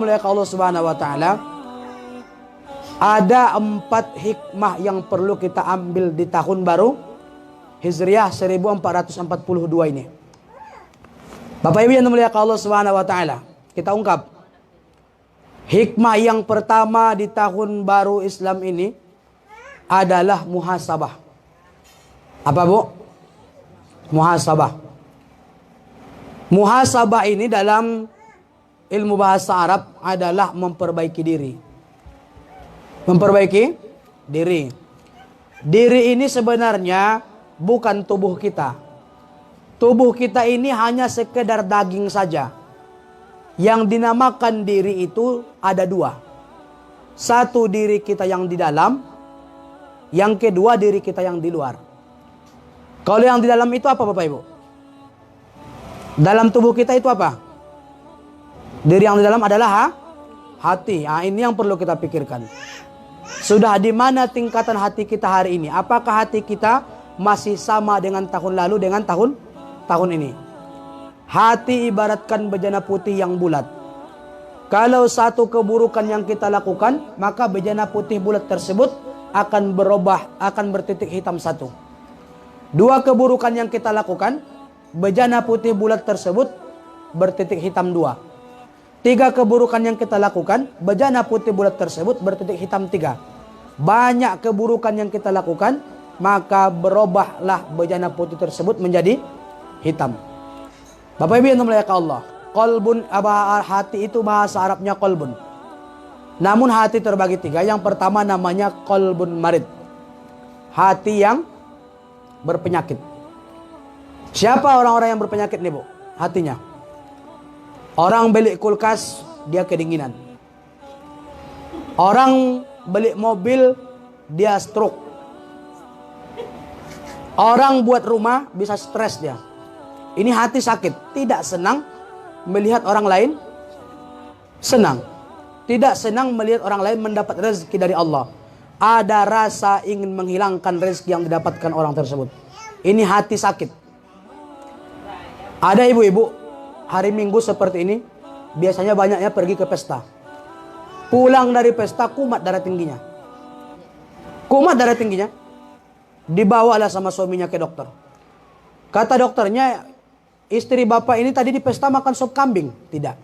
Oleh Allah Subhanahu wa taala, ada 4 hikmah yang perlu kita ambil di tahun baru Hijriah 1442 ini. Bapak Ibu yang dimuliakan Allah Subhanahu wa taala, kita ungkap hikmah yang pertama di tahun baru Islam ini adalah muhasabah. Apa Bu? Muhasabah. Muhasabah ini dalam ilmu bahasa Arab adalah memperbaiki diri. Memperbaiki diri. Diri ini sebenarnya bukan tubuh kita. Tubuh kita ini hanya sekedar daging saja. Yang dinamakan diri itu ada 2. Satu, diri kita yang di dalam. Yang kedua, diri kita yang di luar. Kalau yang di dalam itu apa Bapak Ibu? Dalam tubuh kita itu apa? Diri yang di dalam adalah hati. Nah, ini yang perlu kita pikirkan. Sudah di mana tingkatan hati kita hari ini? Apakah hati kita masih sama dengan tahun lalu dengan tahun ini? Hati ibaratkan bejana putih yang bulat. Kalau satu keburukan yang kita lakukan, maka bejana putih bulat tersebut akan berubah, akan bertitik hitam 1. 2 keburukan yang kita lakukan, bejana putih bulat tersebut bertitik hitam 2. 3 keburukan yang kita lakukan, bejana putih bulat tersebut bertitik hitam 3. Banyak keburukan yang kita lakukan, maka berubahlah bejana putih tersebut menjadi hitam. Bapak Ibu yang dimuliakan Allah, qalbun, hati itu bahasa Arabnya qalbun. Namun hati terbagi 3. Yang pertama namanya qalbun marid, hati yang berpenyakit. Siapa orang-orang yang berpenyakit nih Bu? Hatinya. Orang beli kulkas, dia kedinginan. Orang beli mobil, dia stroke. Orang buat rumah, bisa stres dia. Ini hati sakit, tidak senang melihat orang lain senang. Tidak senang melihat orang lain mendapat rezeki dari Allah. Ada rasa ingin menghilangkan rezeki yang didapatkan orang tersebut. Ini hati sakit. Ada ibu-ibu hari Minggu seperti ini, biasanya banyaknya pergi ke pesta. Pulang dari pesta kumat darah tingginya. Kumat darah tingginya. Dibawalah sama suaminya ke dokter. Kata dokternya, istri bapak ini tadi di pesta makan sop kambing. Tidak.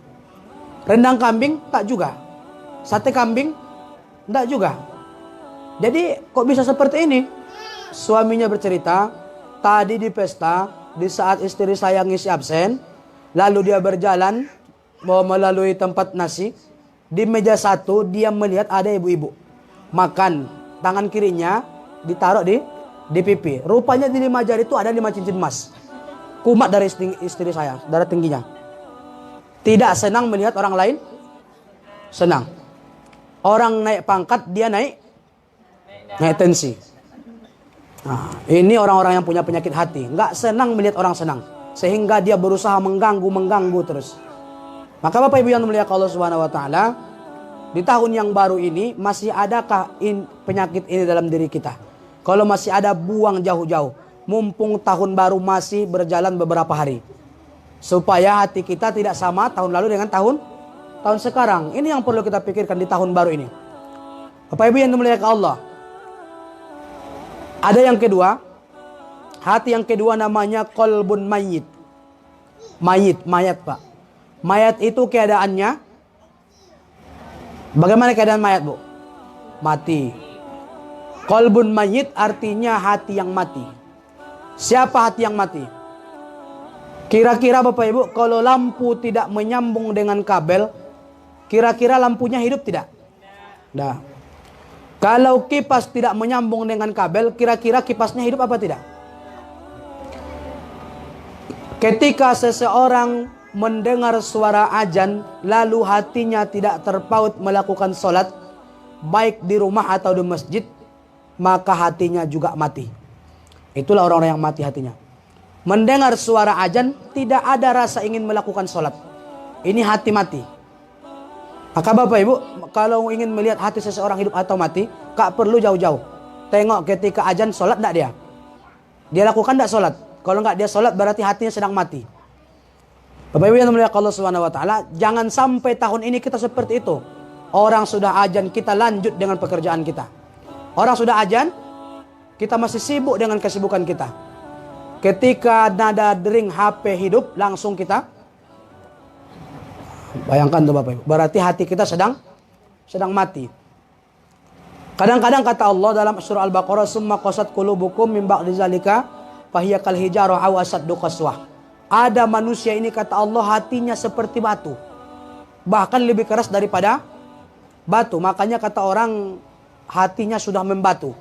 Rendang kambing? Tak juga. Sate kambing? Tidak juga. Jadi kok bisa seperti ini? Suaminya bercerita, tadi di pesta, di saat istri saya ngisi absen, lalu dia berjalan mau melalui tempat nasi. Di meja 1 dia melihat ada ibu-ibu makan, tangan kirinya ditaruh di pipi. Rupanya di 5 jari itu ada 5 cincin emas. Kumat dari istri saya, darah tingginya. Tidak senang melihat orang lain senang. Orang naik pangkat, dia naik tensi. Nah, ini orang-orang yang punya penyakit hati, nggak senang melihat orang senang, sehingga dia berusaha mengganggu terus. Maka Bapak Ibu yang dimuliakan Allah Subhanahu wa taala, di tahun yang baru ini masih adakah penyakit ini dalam diri kita? Kalau masih ada, buang jauh-jauh. Mumpung tahun baru masih berjalan beberapa hari. Supaya hati kita tidak sama tahun lalu dengan tahun sekarang. Ini yang perlu kita pikirkan di tahun baru ini. Bapak Ibu yang dimuliakan Allah. Ada yang kedua, hati yang kedua namanya qalbun mayyit. Mayat Pak. Mayat itu keadaannya, bagaimana keadaan mayat Bu? Mati. Qalbun mayyit artinya hati yang mati. Siapa hati yang mati? Kira-kira Bapak Ibu, kalau lampu tidak menyambung dengan kabel, kira-kira lampunya hidup tidak? Nah, kalau kipas tidak menyambung dengan kabel, kira-kira kipasnya hidup apa tidak? Ketika seseorang mendengar suara azan, lalu hatinya tidak terpaut melakukan sholat, baik di rumah atau di masjid, maka hatinya juga mati. Itulah orang-orang yang mati hatinya. Mendengar suara azan, tidak ada rasa ingin melakukan sholat. Ini hati mati. Maka Bapak Ibu, kalau ingin melihat hati seseorang hidup atau mati, gak perlu jauh-jauh. Tengok ketika azan, sholat enggak dia? Dia lakukan enggak sholat? Kalau enggak dia sholat, berarti hatinya sedang mati. Bapak Ibu yang dimuliakan Allah Subhanahu wa taala, jangan sampai tahun ini kita seperti itu. Orang sudah azan, kita lanjut dengan pekerjaan kita. Orang sudah azan, kita masih sibuk dengan kesibukan kita. Ketika nada dering HP hidup, langsung kita bayangkan tuh Bapak Ibu. Berarti hati kita sedang mati. Kadang-kadang kata Allah dalam surah Al-Baqarah, "Summa qasat qulubukum min ba'di zalika fahiya kal hijarah aw asaddu qaswah." Ada manusia ini kata Allah hatinya seperti batu. Bahkan lebih keras daripada batu. Makanya kata orang hatinya sudah membatu.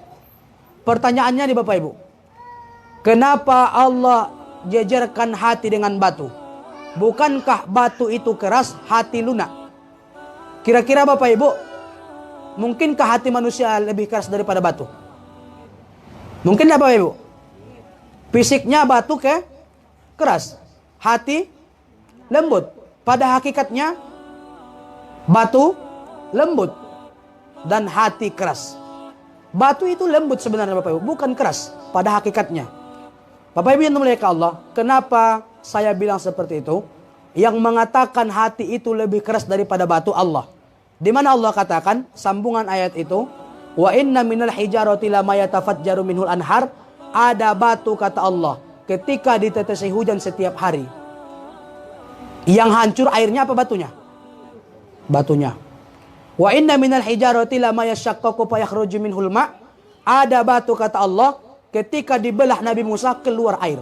Pertanyaannya nih Bapak Ibu. Kenapa Allah jejerkan hati dengan batu? Bukankah batu itu keras, hati lunak? Kira-kira Bapak Ibu, mungkinkah hati manusia lebih keras daripada batu? Mungkin Bapak Ibu? Fisiknya batu keras, hati lembut. Pada hakikatnya batu lembut dan hati keras. Batu itu lembut sebenarnya Bapak Ibu, bukan keras pada hakikatnya. Bapak Ibu yang dimuliakan Allah, kenapa saya bilang seperti itu? Yang mengatakan hati itu lebih keras daripada batu Allah. Di mana Allah katakan sambungan ayat itu, wa inna minal hijarati lama yatafajjaru minhul anhar. Ada batu kata Allah ketika ditetesi hujan setiap hari. Yang hancur airnya apa batunya? Batunya. Wa inna minal hijarati lama yashaqqaqu fa yakhruju minhul ma'. Ada batu kata Allah ketika dibelah Nabi Musa keluar air.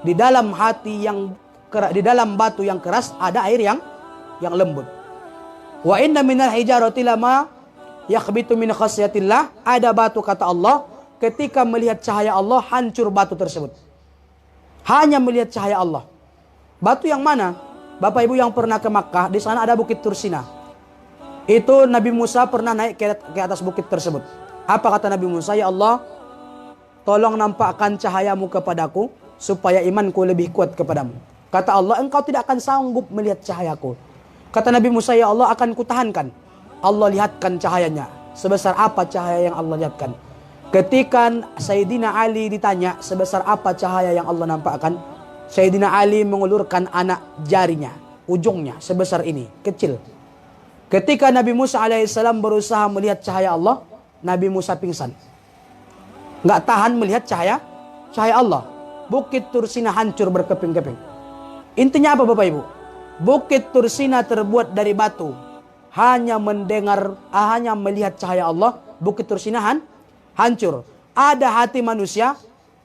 Di dalam di dalam batu yang keras ada air yang lembut. Wa inna minal hijarati lama yakhbitu min khasyatillah. Ada batu kata Allah ketika melihat cahaya Allah hancur batu tersebut. Hanya melihat cahaya Allah. Batu yang mana? Bapak Ibu yang pernah ke Makkah, di sana ada Bukit Tursina. Itu Nabi Musa pernah naik ke atas bukit tersebut. Apa kata Nabi Musa? Ya Allah, tolong nampakkan cahayamu kepadaku supaya imanku lebih kuat kepadamu. Kata Allah, engkau tidak akan sanggup melihat cahayaku. Kata Nabi Musa, ya Allah akan kutahankan. Allah lihatkan cahayanya. Sebesar apa cahaya yang Allah lihatkan? Ketika Sayyidina Ali ditanya sebesar apa cahaya yang Allah nampakkan, Sayyidina Ali mengulurkan anak jarinya, ujungnya sebesar ini, kecil. Ketika Nabi Musa alaihissalam berusaha melihat cahaya Allah, Nabi Musa pingsan. Nggak tahan melihat cahaya Allah. Bukit Tursina hancur berkeping-keping. Intinya apa Bapak Ibu? Bukit Tursina terbuat dari batu. Hanya melihat cahaya Allah, Bukit Tursina hancur. Ada hati manusia,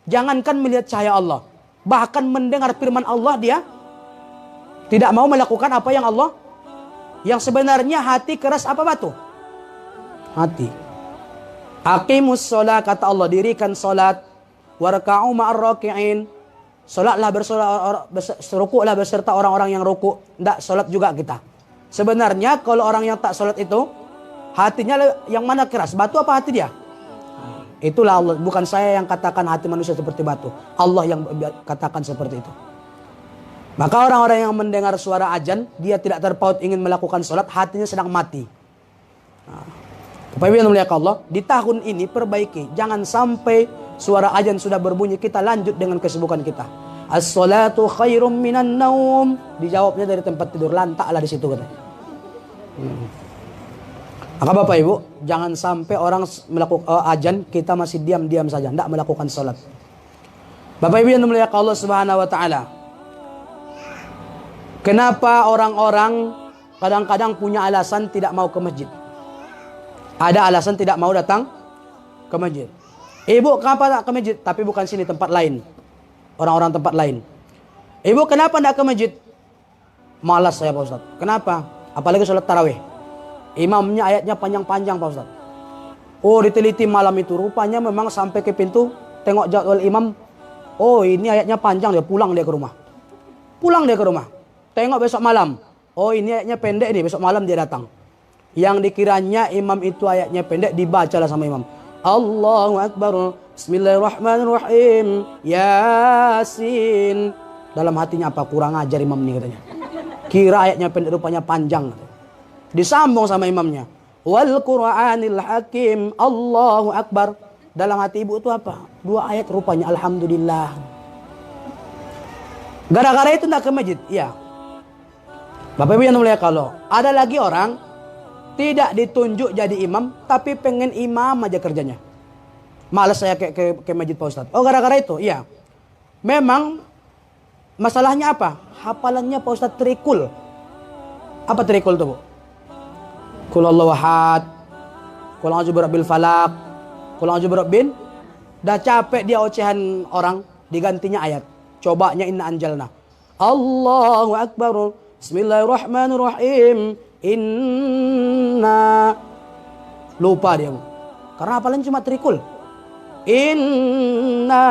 jangankan melihat cahaya Allah, bahkan mendengar firman Allah dia tidak mau melakukan apa yang Allah. Yang sebenarnya hati keras apa batu? Hati. Aqimus sholat kata Allah, dirikan sholat. Warka'u ma'ar raki'in. Sholatlah rukuklah beserta orang-orang yang rukuk. Tidak sholat juga kita. Sebenarnya kalau orang yang tak sholat itu hatinya yang mana keras? Batu apa hati dia? Itulah Allah. Bukan saya yang katakan hati manusia seperti batu. Allah yang katakan seperti itu. Maka orang-orang yang mendengar suara azan, dia tidak terpaut ingin melakukan sholat, hatinya sedang mati. Bapak Ibu yang dimuliakan Allah, di tahun ini perbaiki. Jangan sampai suara azan sudah berbunyi, kita lanjut dengan kesibukan kita. As-salatu khairum minan naum. Dijawabnya dari tempat tidur, lantaklah di situ katanya. Maka Bapak Ibu, jangan sampai orang melakukan azan, kita masih diam-diam saja, tidak melakukan sholat. Bapak Ibu yang dimuliakan Allah Subhanahu wa taala. Kenapa orang-orang kadang-kadang punya alasan tidak mau ke masjid? Ada alasan tidak mau datang ke masjid. Ibu, kenapa tak ke masjid? Tapi bukan sini, tempat lain. Orang-orang tempat lain. Ibu, kenapa tidak ke masjid? Malas saya Pak Ustaz. Kenapa? Apalagi sholat tarawih. Imamnya ayatnya panjang-panjang Pak Ustaz. Oh, diteliti malam itu. Rupanya memang sampai ke pintu, tengok jadwal imam. Oh, ini ayatnya panjang, dia pulang dia ke rumah. Pulang dia ke rumah. Tengok besok malam. Oh, ini ayatnya pendek nih, besok malam dia datang. Yang dikiranya imam itu ayatnya pendek, dibacalah sama imam. Allahu Akbar. Bismillahirrahmanirrahim. Yasin. Dalam hatinya apa? Kurang ajar imam ini katanya. Kira ayatnya pendek, rupanya panjang. Disambung sama imamnya. Wal Qur'anil Hakim. Allahu Akbar. Dalam hati ibu itu apa? 2 ayat rupanya. Alhamdulillah. Gara-gara itu tidak ke masjid. Iya. Bapak Ibu yang mulia, kalau ada lagi orang tidak ditunjuk jadi imam, tapi pengen imam aja kerjanya. Males saya ke masjid Pak Ustadz. Oh, gara-gara itu? Iya. Memang masalahnya apa? Hafalannya Pak Ustadz trikul. Apa trikul tuh, Bu? Qul Allahu ahad, Qul a'udzu birabbil falaq, Qul a'udzu birabbin. Dah capek dia ocehan orang, digantinya ayat. Cobanya inna anjalna. Allahu akbar. Bismillahirrahmanirrahim. Inna. Lupa dia, Bu. Karena hafalan cuma trikul. Inna.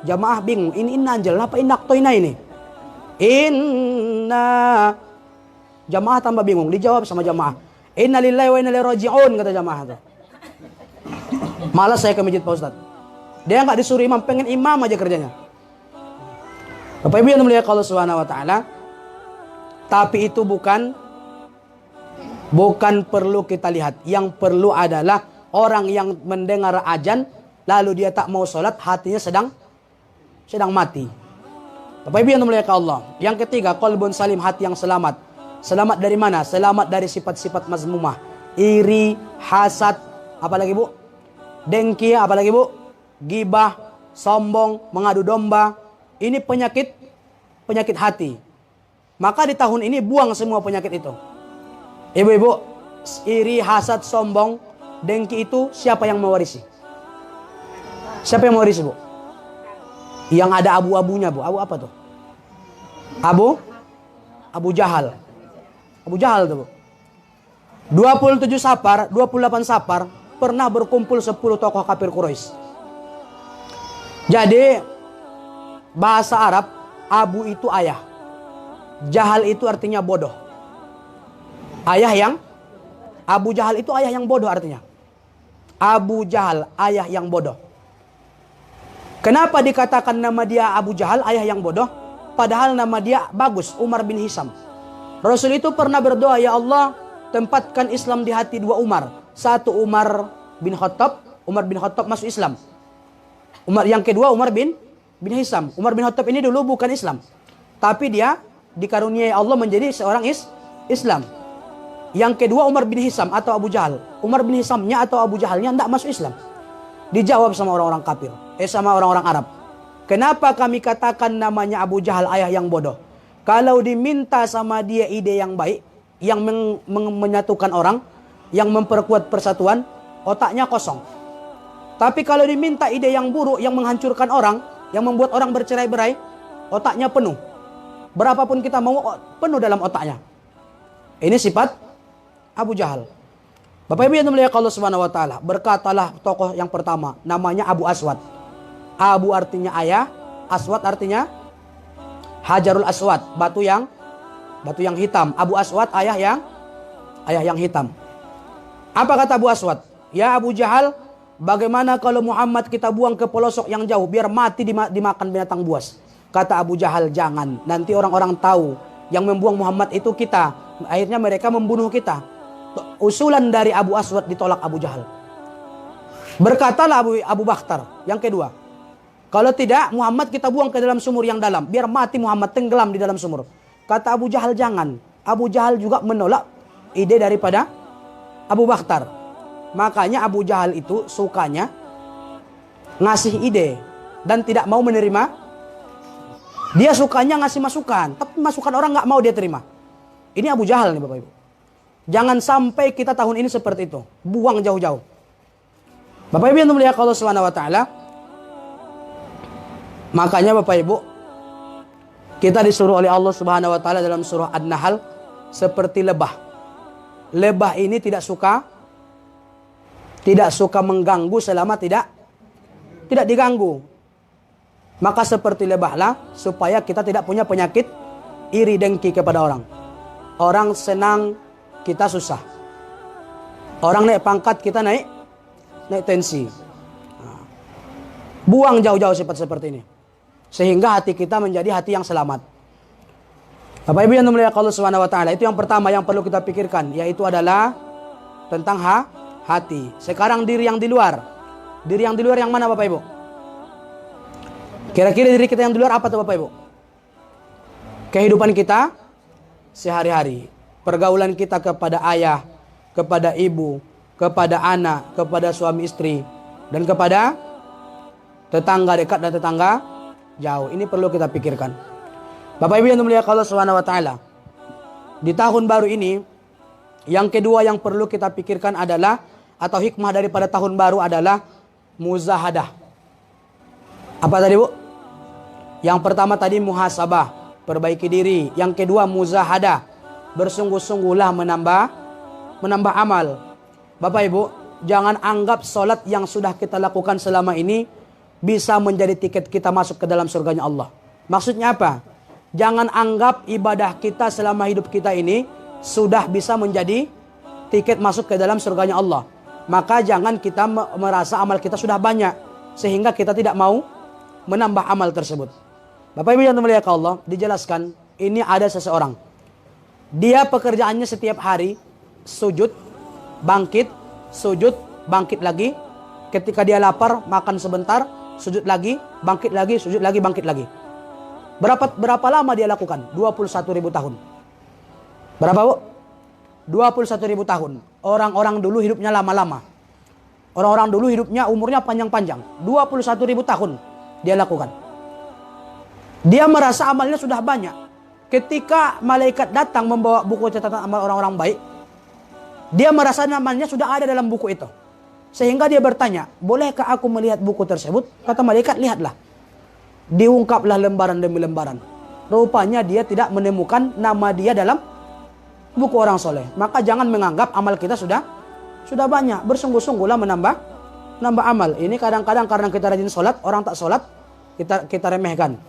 Jamaah bingung. Ini inna anjalna apa inna aktoina ini? Inna. Jamaah tambah bingung. Dijawab sama jamaah. Inna lillahi wa inna ilaihi raji'un, kata jamaah itu. Malas saya ke masjid Pak Ustadz. Dia nggak disuruh imam, pengen imam aja kerjanya. Bapak Ibu yang mulia Allah Subhanahu wa taala. Tapi itu bukan perlu kita lihat. Yang perlu adalah orang yang mendengar azan lalu dia tak mau sholat, hatinya sedang mati. Bapak Ibu yang mulia Allah. Yang ketiga, qalbun salim, hati yang selamat. Selamat dari mana? Selamat dari sifat-sifat mazmumah. Iri, hasad, apalagi Bu? Dengki, apalagi Bu? Gibah, sombong, mengadu domba. Ini penyakit hati. Maka di tahun ini buang semua penyakit itu. Ibu-ibu, iri, hasad, sombong, dengki itu siapa yang mewarisi? Siapa yang mewarisi, Bu? Yang ada abu-abunya, Bu. Abu apa tuh? Abu Jahal. Abu Jahal tuh, Bu. 27 Safar, 28 Safar pernah berkumpul 10 tokoh kafir Quraisy. Jadi bahasa Arab, Abu itu ayah. Jahal itu artinya bodoh. Abu Jahal itu ayah yang bodoh artinya. Abu Jahal, ayah yang bodoh. Kenapa dikatakan nama dia Abu Jahal, ayah yang bodoh? Padahal nama dia bagus, Umar bin Hisam. Rasul itu pernah berdoa, ya Allah, tempatkan Islam di hati 2 Umar. Satu Umar bin Khattab masuk Islam. Yang kedua Umar bin Hisam. Umar bin Khattab ini dulu bukan Islam, tapi dia dikaruniai Allah menjadi seorang Islam. Yang kedua Umar bin Hisam atau Abu Jahal. Umar bin Hisamnya atau Abu Jahalnya tidak masuk Islam. Dijawab sama orang-orang kafir, sama orang-orang Arab. Kenapa kami katakan namanya Abu Jahal, ayah yang bodoh? Kalau diminta sama dia ide yang baik, yang menyatukan orang, yang memperkuat persatuan, otaknya kosong. Tapi kalau diminta ide yang buruk, yang menghancurkan orang, yang membuat orang bercerai-berai, otaknya penuh. Berapapun kita mau, penuh dalam otaknya. Ini sifat Abu Jahal. Bapak Ibu yang mulia Allah Subhanahu wa taala, berkatalah tokoh yang pertama, namanya Abu Aswad. Abu artinya ayah, Aswad artinya Hajarul Aswad, batu yang hitam. Abu Aswad, ayah yang hitam. Apa kata Abu Aswad? Ya Abu Jahal, bagaimana kalau Muhammad kita buang ke pelosok yang jauh biar mati dimakan binatang buas? Kata Abu Jahal, jangan. Nanti orang-orang tahu yang membuang Muhammad itu kita. Akhirnya mereka membunuh kita. Usulan dari Abu Aswad ditolak Abu Jahal. Berkatalah Abu Bakhtar yang kedua, kalau tidak Muhammad kita buang ke dalam sumur yang dalam, biar mati Muhammad tenggelam di dalam sumur. Kata Abu Jahal, jangan. Abu Jahal juga menolak ide daripada Abu Bakhtar. Makanya Abu Jahal itu sukanya ngasih ide dan tidak mau menerima. Dia sukanya ngasih masukan, tapi masukan orang nggak mau dia terima. Ini Abu Jahal nih Bapak Ibu. Jangan sampai kita tahun ini seperti itu. Buang jauh-jauh. Bapak Ibu yang mulia Allah Subhanahu wa taala. Makanya Bapak Ibu, kita disuruh oleh Allah Subhanahu wa taala dalam surah An-Nahl seperti lebah. Lebah ini tidak suka mengganggu selama tidak diganggu. Maka seperti lebahlah supaya kita tidak punya penyakit iri dengki kepada orang. Orang senang, kita susah. Orang naik pangkat, kita naik tensi. Buang jauh-jauh sifat seperti ini. Sehingga hati kita menjadi hati yang selamat. Bapak Ibu yang mulia Allah Subhanahu wa taala, itu yang pertama yang perlu kita pikirkan, yaitu adalah tentang hati. Sekarang diri yang di luar. Diri yang di luar yang mana Bapak Ibu? Kira-kira diri kita yang di luar apa tuh Bapak Ibu? Kehidupan kita sehari-hari. Pergaulan kita kepada ayah, kepada ibu, kepada anak, kepada suami istri, dan kepada tetangga dekat dan tetangga jauh. Ini perlu kita pikirkan. Bapak Ibu yang dimuliakan Allah Subhanahu wa taala. Di tahun baru ini, yang kedua yang perlu kita pikirkan adalah, atau hikmah daripada tahun baru adalah muzahadah. Apa tadi, Bu? Yang pertama tadi muhasabah, perbaiki diri. Yang kedua muzahadah, bersungguh-sungguhlah menambah amal. Bapak Ibu, jangan anggap sholat yang sudah kita lakukan selama ini bisa menjadi tiket kita masuk ke dalam surganya Allah. Maksudnya apa? Jangan anggap ibadah kita selama hidup kita ini sudah bisa menjadi tiket masuk ke dalam surganya Allah. Maka jangan kita merasa amal kita sudah banyak sehingga kita tidak mau menambah amal tersebut. Bapak Ibu yang dimuliakan Allah, dijelaskan ini ada seseorang. Dia pekerjaannya setiap hari sujud, bangkit, sujud, bangkit lagi. Ketika dia lapar, makan sebentar, sujud lagi, bangkit lagi, sujud lagi, bangkit lagi. Berapa lama dia lakukan? 21.000 tahun. Berapa, Bu? 21.000 tahun. Orang-orang dulu hidupnya lama-lama. Orang-orang dulu hidupnya umurnya panjang-panjang. 21.000 tahun dia lakukan. Dia merasa amalnya sudah banyak. Ketika malaikat datang membawa buku catatan amal orang-orang baik, dia merasa namanya sudah ada dalam buku itu. Sehingga dia bertanya, bolehkah aku melihat buku tersebut? Kata malaikat, lihatlah. Diungkaplah lembaran demi lembaran. Rupanya dia tidak menemukan nama dia dalam buku orang soleh. Maka jangan menganggap amal kita sudah banyak. Bersungguh-sungguhlah menambah amal. Ini kadang-kadang karena kita rajin sholat, orang tak sholat, kita remehkan.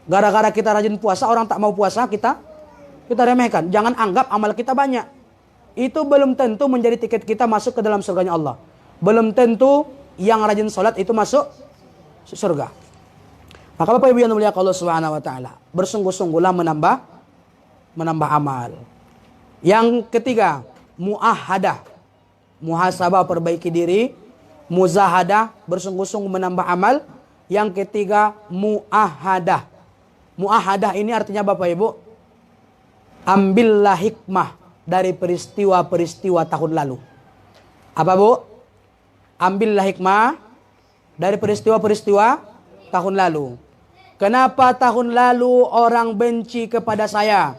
Gara-gara kita rajin puasa, orang tak mau puasa, kita remehkan. Jangan anggap amal kita banyak. Itu belum tentu menjadi tiket kita masuk ke dalam surganya Allah. Belum tentu yang rajin sholat itu masuk surga. Maka Bapak Ibu yang dimuliakan Allah Subhanahu wa taala, bersungguh-sungguhlah menambah amal. Yang ketiga, muahadah. Muhasabah, perbaiki diri. Muzahadah, bersungguh-sungguh menambah amal. Yang ketiga, muahadah. Muahadah ini artinya Bapak Ibu, ambillah hikmah dari peristiwa-peristiwa tahun lalu. Apa, Bu? Ambillah hikmah dari peristiwa-peristiwa tahun lalu. Kenapa tahun lalu orang benci kepada saya?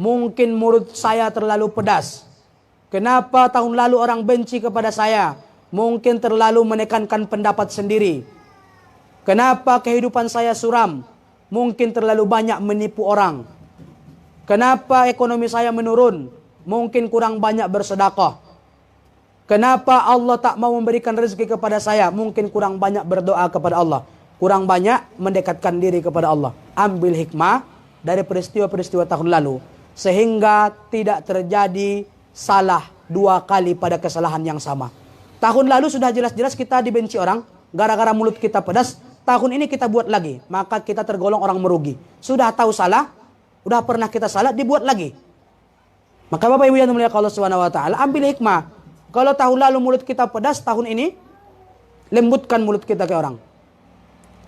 Mungkin mulut saya terlalu pedas. Kenapa tahun lalu orang benci kepada saya? Mungkin terlalu menekankan pendapat sendiri. Kenapa kehidupan saya suram? Mungkin terlalu banyak menipu orang. Kenapa ekonomi saya menurun? Mungkin kurang banyak bersedekah. Kenapa Allah tak mau memberikan rezeki kepada saya? Mungkin kurang banyak berdoa kepada Allah. Kurang banyak mendekatkan diri kepada Allah. Ambil hikmah dari peristiwa-peristiwa tahun lalu. Sehingga tidak terjadi salah dua kali pada kesalahan yang sama. Tahun lalu sudah jelas-jelas kita dibenci orang. Gara-gara mulut kita pedas. Tahun ini kita buat lagi. Maka kita tergolong orang merugi. Sudah tahu salah. Udah pernah kita salah, dibuat lagi. Maka Bapak Ibu yang dimuliakan Allah Subhanahu wa taala, ambil hikmah. Kalau tahun lalu mulut kita pedas, tahun ini lembutkan mulut kita ke orang.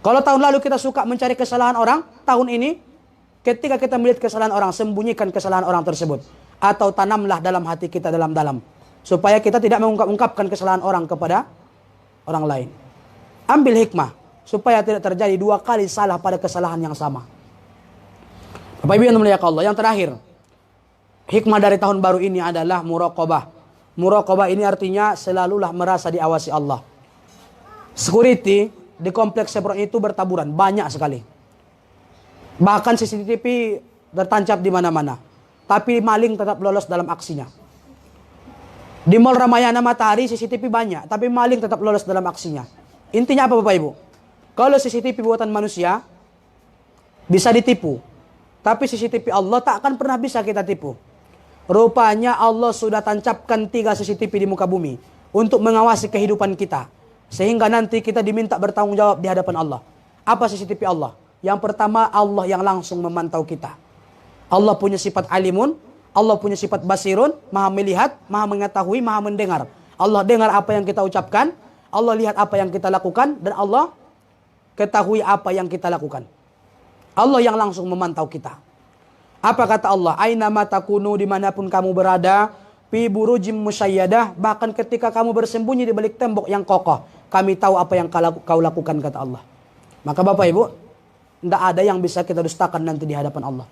Kalau tahun lalu kita suka mencari kesalahan orang, tahun ini ketika kita melihat kesalahan orang, sembunyikan kesalahan orang tersebut. Atau tanamlah dalam hati kita dalam-dalam. Supaya kita tidak mengungkapkan kesalahan orang kepada orang lain. Ambil hikmah. Supaya tidak terjadi dua kali salah pada kesalahan yang sama. Bapak Ibu yang dimuliakan Allah. Yang terakhir. Hikmah dari tahun baru ini adalah muraqabah. Muraqabah ini artinya selalulah merasa diawasi Allah. Security di kompleks Chevron itu bertaburan, banyak sekali. Bahkan CCTV tertancap di mana-mana. Tapi maling tetap lolos dalam aksinya. Di Mall Ramayana Matahari CCTV banyak, tapi maling tetap lolos dalam aksinya. Intinya apa Bapak Ibu? Kalau CCTV buatan manusia bisa ditipu. Tapi CCTV Allah tak akan pernah bisa kita tipu. Rupanya Allah sudah tancapkan 3 CCTV di muka bumi untuk mengawasi kehidupan kita. Sehingga nanti kita diminta bertanggung jawab di hadapan Allah. Apa CCTV Allah? Yang pertama, Allah yang langsung memantau kita. Allah punya sifat alimun, Allah punya sifat basirun, maha melihat, maha mengetahui, maha mendengar. Allah dengar apa yang kita ucapkan, Allah lihat apa yang kita lakukan, dan Allah ketahui apa yang kita lakukan. Allah yang langsung memantau kita. Apa kata Allah? Aina ma takunu, dimanapun kamu berada, fi burujim musayyadah, bahkan ketika kamu bersembunyi di balik tembok yang kokoh, kami tahu apa yang kau lakukan, kata Allah. Maka Bapak Ibu, tidak ada yang bisa kita dustakan nanti di hadapan Allah.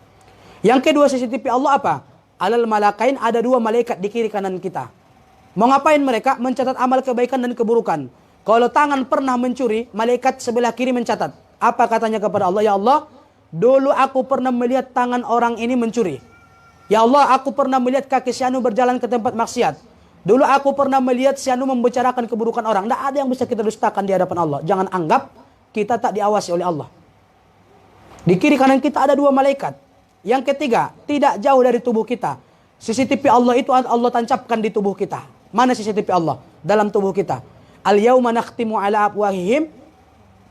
Yang kedua, CCTV Allah apa? Alal malakain, ada 2 malaikat di kiri kanan kita. Mau ngapain mereka? Mencatat amal kebaikan dan keburukan. Kalau tangan pernah mencuri, malaikat sebelah kiri mencatat. Apa katanya kepada Allah? Ya Allah, dulu aku pernah melihat tangan orang ini mencuri. Ya Allah, aku pernah melihat kaki si Anu berjalan ke tempat maksiat. Dulu aku pernah melihat si Anu membicarakan keburukan orang. Tidak ada yang bisa kita dustakan di hadapan Allah. Jangan anggap kita tak diawasi oleh Allah. Di kiri kanan kita ada 2 malaikat. Yang ketiga, tidak jauh dari tubuh kita. CCTV Allah itu Allah tancapkan di tubuh kita. Mana CCTV Allah? Dalam tubuh kita. Al-yawma nakhtimu ala afwahihim.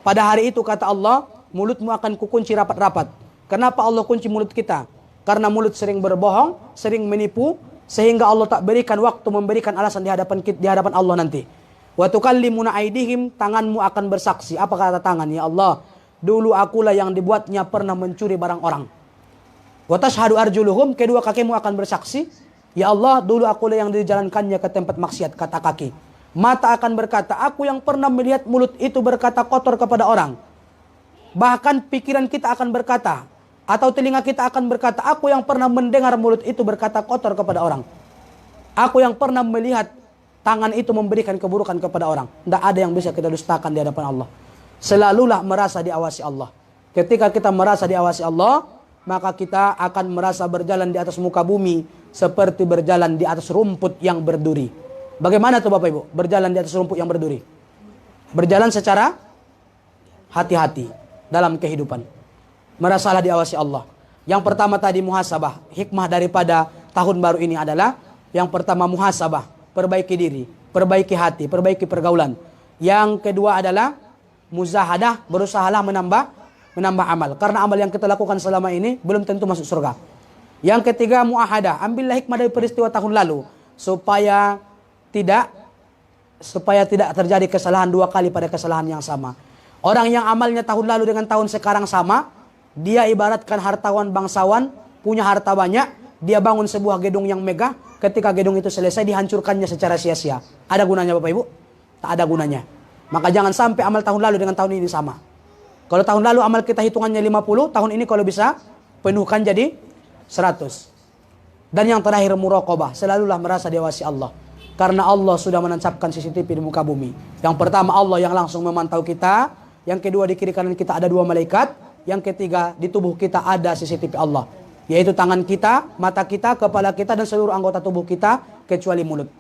Pada hari itu kata Allah, mulutmu akan kukunci rapat-rapat. Kenapa Allah kunci mulut kita? Karena mulut sering berbohong, sering menipu, sehingga Allah tak berikan waktu memberikan alasan di hadapan Allah nanti. Wa tukallimuna aydihim, tanganmu akan bersaksi. Apa kata tangan? Ya Allah, dulu akulah yang dibuatnya pernah mencuri barang orang. Wa tashhadu arjuluhum, kedua kakimu akan bersaksi. Ya Allah, dulu akulah yang dijalankannya ke tempat maksiat, kata kaki. Mata akan berkata, aku yang pernah melihat mulut itu berkata kotor kepada orang. Bahkan pikiran kita akan berkata, atau telinga kita akan berkata, aku yang pernah mendengar mulut itu berkata kotor kepada orang. Aku yang pernah melihat tangan itu memberikan keburukan kepada orang. Tidak ada yang bisa kita dustakan di hadapan Allah. Selalulah merasa diawasi Allah. Ketika kita merasa diawasi Allah, maka kita akan merasa berjalan di atas muka bumi seperti berjalan di atas rumput yang berduri. Bagaimana tuh Bapak Ibu? Berjalan di atas rumput yang berduri. Berjalan secara hati-hati dalam kehidupan. Merasalah diawasi Allah. Yang pertama tadi muhasabah. Hikmah daripada tahun baru ini adalah yang pertama muhasabah. Perbaiki diri, perbaiki hati, perbaiki pergaulan. Yang kedua adalah muzahadah. Berusahalah menambah amal. Karena amal yang kita lakukan selama ini belum tentu masuk surga. Yang ketiga muahadah. Ambillah hikmah dari peristiwa tahun lalu. Supaya tidak terjadi kesalahan 2 kali pada kesalahan yang sama. Orang yang amalnya tahun lalu dengan tahun sekarang sama, dia ibaratkan hartawan bangsawan, punya harta banyak, dia bangun sebuah gedung yang megah, ketika gedung itu selesai dihancurkannya secara sia-sia. Ada gunanya Bapak Ibu? Tak ada gunanya. Maka jangan sampai amal tahun lalu dengan tahun ini sama. Kalau tahun lalu amal kita hitungannya 50, tahun ini kalau bisa penuhkan jadi 100. Dan yang terakhir muraqabah, selalulah merasa diawasi Allah. Karena Allah sudah menancapkan CCTV di muka bumi. Yang pertama Allah yang langsung memantau kita. Yang kedua di kiri kanan kita ada 2 malaikat. Yang ketiga di tubuh kita ada CCTV Allah. Yaitu tangan kita, mata kita, kepala kita dan seluruh anggota tubuh kita kecuali mulut.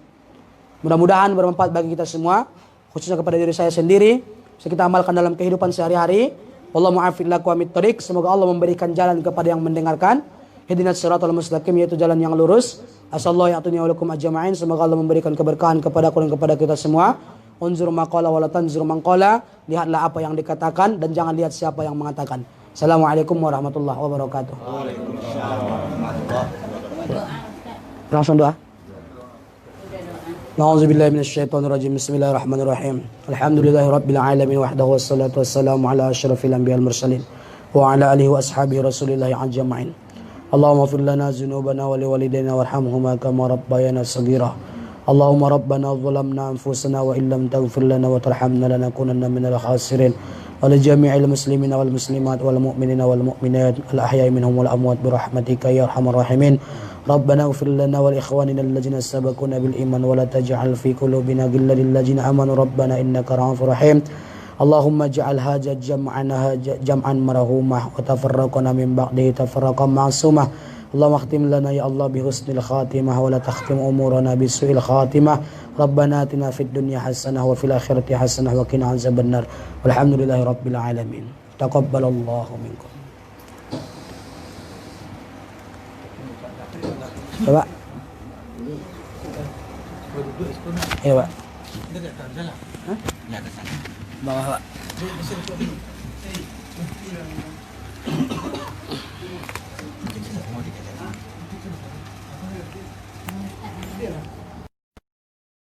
Mudah-mudahan bermanfaat bagi kita semua. Khususnya kepada diri saya sendiri. Bisa kita amalkan dalam kehidupan sehari-hari. Wallahu mu'afid lakum amit thoriq. Semoga Allah memberikan jalan kepada yang mendengarkan. Ihdinas siratal mustaqim, yaitu jalan yang lurus. Asallahu ya'tuni wa lakum ajma'in. Semoga Allah memberikan keberkahan kepada aku dan kepada kita semua. Unzur maqala wa la tanzur maqala. Lihatlah apa yang dikatakan dan jangan lihat siapa yang mengatakan. Assalamualaikum warahmatullahi wabarakatuh. Langsung doa. Na'udzubillahi minasyaitonir rajim. Bismillahirrahmanirrahim. Alhamdulillahirabbil alamin wahdahu wassalatu wassalamu ala asyrafil anbiya'il mursalin wa ala alihi wa ashabihi rasulillahi ajma'in. Allahumma ighfir lana dzunubana wa liwalidayna warhamhuma kama rabbayana shaghira. Allahumma rabbana zalamna anfusana wa illam taghfir lana wa tarhamna lanakunanna minal khasirin. Wa li jami'il muslimina wal muslimat wal mu'minina wal mu'minat al ahya'i minhum wal amwat bi rahmatika ya arhamar rahimin. Rabbana ighfir lana wa li ikhwanina alladzina sabaquna bil iman wa la taj'al fi qulubina ghillan lil ladzina amanu rabbana innaka ra'ufur rahim. Allahumma ja'al haja jam'an marahumah wa tafarraqana min ba'dihi tafarraqan ma'sumah. Allahumma khtim lana ya Allah bi husnil khatimah wa la takhtim umurana bi su'il khatimah. Rabbana atina fid dunya hasanah wa fil akhirati hasanah wa qina azabannar. Walhamdulillahi rabbil alamin. Taqabbalallahu minkum. Bapak. Iya, Pak. Hah? Bawah, Pak.